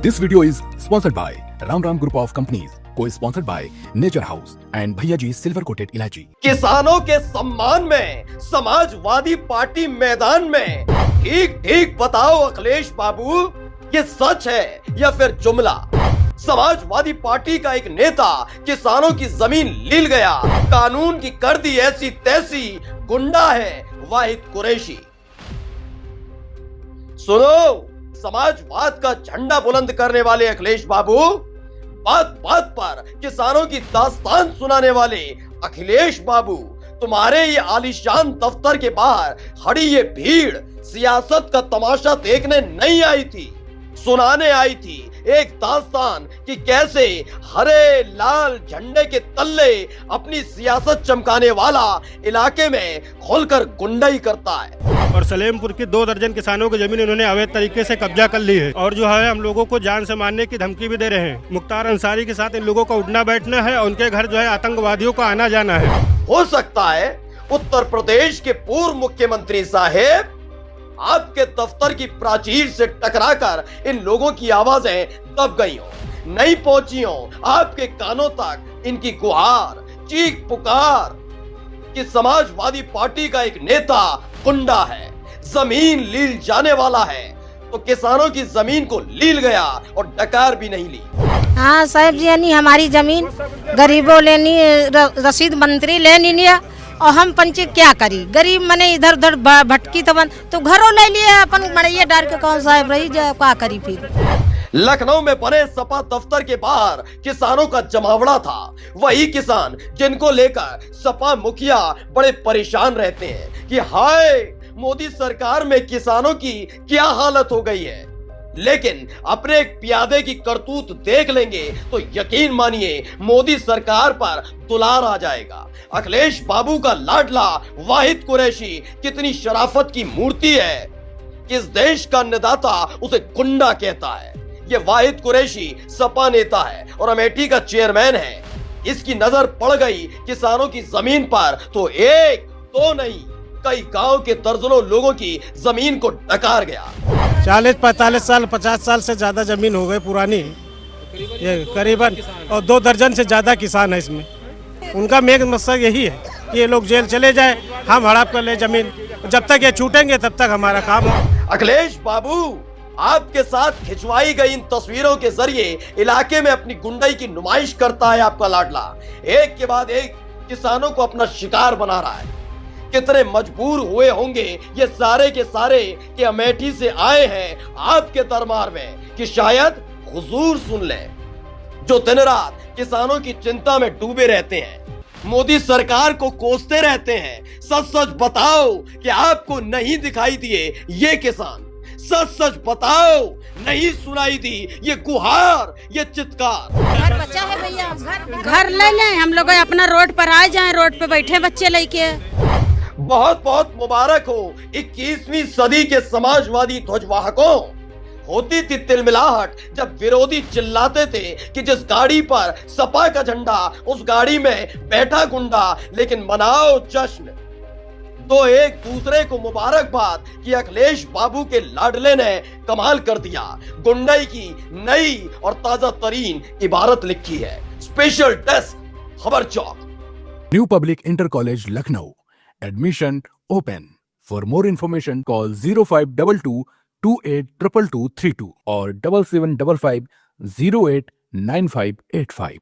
This video is sponsored by Ram Ram Group of Companies, co-sponsored by Nature House and भैया G silver coated इलायची। किसानों के सम्मान में समाजवादी पार्टी मैदान में। ठीक ठीक बताओ अखिलेश बाबू, ये सच है या फिर जुमला? समाजवादी पार्टी का एक नेता किसानों की जमीन लील गया, कानून की कर दी ऐसी तैसी, गुंडा है वाहिद कुरैशी। सुनो, समाजवाद का झंडा बुलंद करने वाले अखिलेश बाबू, बात बात पर किसानों की दास्तान सुनाने वाले अखिलेश बाबू, तुम्हारे ये आलीशान दफ्तर के बाहर खड़ी ये भीड़ सियासत का तमाशा देखने नहीं आई थी, सुनाने आई थी एक दास्तान कि कैसे हरे लाल झंडे के तल्ले अपनी सियासत चमकाने वाला इलाके में खुलकर गुंडाई करता है। और सलेमपुर की 2 दर्जन किसानों की जमीन इन्होंने अवैध तरीके से कब्जा कर ली है और जो है हम लोगों को जान से मारने की धमकी भी दे रहे हैं। मुख्तार अंसारी के साथ इन लोगों का उठना बैठना है और उनके घर जो है आतंकवादियों का आना जाना है। हो सकता है उत्तर प्रदेश के पूर्व मुख्यमंत्री साहेब आपके दफ्तर की प्राचीर से टकराकर इन लोगों की आवाजें दब गई हो, नहीं पहुंची हो आपके कानों तक इनकी गुहार, चीख पुकार कि समाजवादी पार्टी का एक नेता गुंडा है, जमीन लील जाने वाला है। तो किसानों की जमीन को लील गया और डकार भी नहीं ली। हाँ साहब जी, यानी हमारी जमीन गरीबों लेनी, रसीद मंत्री लेनी नहीं, और हम पंची क्या करी? गरीब मने इधर उधर भटकी तो घरों ले लिए अपन मड़ैया डाल के कौन साहब रही जा, क्या करी फिर? लखनऊ में बने सपा दफ्तर के बाहर किसानों का जमावड़ा था। वही किसान जिनको लेकर सपा मुखिया बड़े परेशान रहते हैं कि हाय मोदी सरकार में किसानों की क्या हालत हो गई है। लेकिन अपने एक प्यादे की करतूत देख लेंगे तो यकीन मानिए मोदी सरकार पर दुलार आ जाएगा। अखिलेश बाबू का लाडला वाहिद कुरैशी कितनी शराफत की मूर्ति है, किस देश का अन्नदाता उसे गुंडा कहता है। ये वाहिद कुरैशी सपा नेता है और अमेठी का चेयरमैन है। इसकी नजर पड़ गई किसानों की जमीन पर तो एक दो नहीं, कई गांव के दर्जनों लोगों की जमीन को डकार गया। 40-45 साल 50 साल से ज्यादा जमीन हो गई पुरानी, ये करीबन, और 2 दर्जन से ज्यादा किसान है इसमें। उनका मेन मकसद यही है कि ये लोग जेल चले जाए, हम हड़प कर ले जमीन। जब तक ये छूटेंगे तब तक हमारा काम हो। अखिलेश बाबू, आपके साथ खिंचवाई गई इन तस्वीरों के जरिए इलाके में अपनी गुंडाई की नुमाइश करता है आपका लाडला। एक के बाद एक किसानों को अपना शिकार बना रहा है। कितने मजबूर हुए होंगे ये सारे के सारे कि अमेठी से आए हैं आपके दरबार में कि शायद हुजूर सुन ले, जो दिन रात किसानों की चिंता में डूबे रहते हैं, मोदी सरकार को कोसते रहते हैं। सच सच बताओ कि आपको नहीं दिखाई दिए ये किसान? सच सच बताओ नहीं सुनाई दी ये गुहार, ये चित्कार? घर बचा है भैया, घर ले लें हम लोग, अपना रोड पर आ जाएं, रोड पे बैठे बच्चे लेके। बहुत बहुत मुबारक हो 21वीं सदी के समाजवादी ध्वजवाहकों। होती थी तिलमिलाहट जब विरोधी चिल्लाते थे कि जिस गाड़ी पर सपा का झंडा उस गाड़ी में बैठा गुंडा। लेकिन मनाओ जश्न, तो एक दूसरे को मुबारकबाद कि अखिलेश बाबू के लाडले ने कमाल कर दिया। गुंडाई की नई और ताजा तरीन इबारत लिखी है। स्पेशल डेस्क खबर चौक। New public inter college Lucknow, admission open. For more information call 0522 282232 or 7755 089585.